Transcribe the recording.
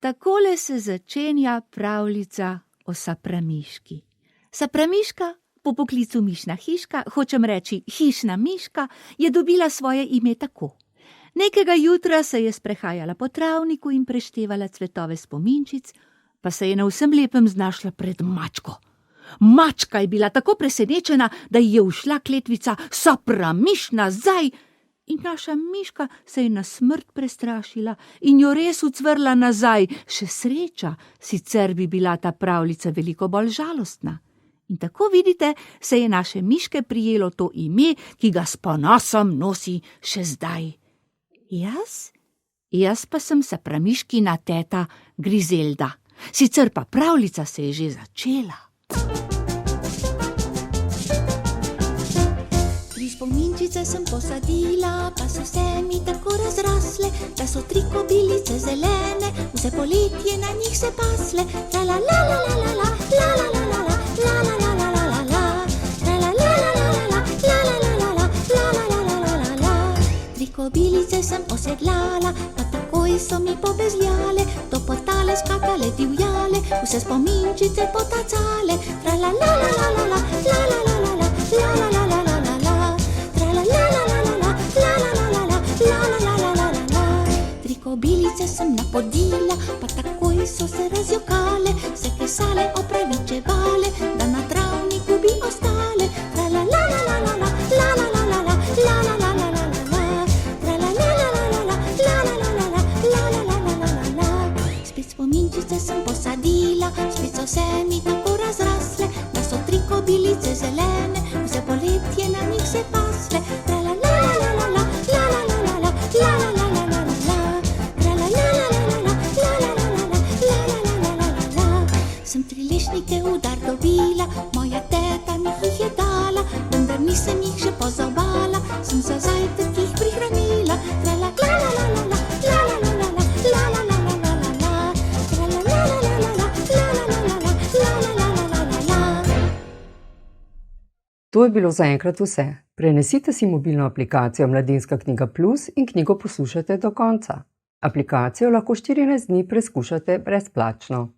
Takole se začenja pravljica o Sapramiški. Sapramiška, po poklicu mišna hiška, hočem reči hišna miška, je dobila svoje ime tako. Nekega jutra se je sprehajala po travniku in preštevala cvetove spominčic, pa se je na vsem lepem znašla pred mačko. Mačka je bila tako presenečena, da ji je ušla kletvica Sapramiš nazaj, in naša miška se je na smrt prestrašila in jo res ucvrla nazaj. Še sreča, sicer bi bila ta pravljica veliko bolj žalostna. In tako vidite, se je naše miške prijelo to ime, ki ga s ponosom nosi še zdaj. Jaz pa sem Sapramiškina teta Grizelda. Sicer pa pravljica se je že začela. Spominčice sem posadila, pa so se mi tako razrasle, da so 3 kobilice zelene, vse poletje na njih se pasle. Tra la la la la la la, la la la la la, la la la la la la la, tra la la la la la la, la la la la la, la la la la la la la. 3 kobilice sem osedlala, pa takoj so mi pobezljale, topotale, skakale, divjale, vse spominčice potacale. Tra la la la la la la, la la la la la, la la la la la. Kobilice sem napodila, pa takoj so se razjokale, se kesale, opravičevale, da na travniku bi ostale. Tra la la la la la la, la la la la la, la la la la la la, tra la la la la la la, la la la la la, la la la la la la la. Spet spominčice sem posadila, spet so se mi tako razrasle, da so 3 kobilice zelene, vse poletje na njih se pasle. Tra la la la la la la, la la la la la, la la la la la la. Sem 3 lešnike v dar dobila, moja teta mi jih je dala, vendar nisem jih še pozobala, sem za zajtrk jih prihranila. Tra la la la la la la, la la la la la, la la la la la la la, tra la la la la la la, la la la la la, la la la la la la. To je bilo zaenkrat vse. Prenesite si mobilno aplikacijo Mladinska knjiga Plus in knjigo poslušajte do konca. Aplikacijo lahko 14 dni preskušate brezplačno.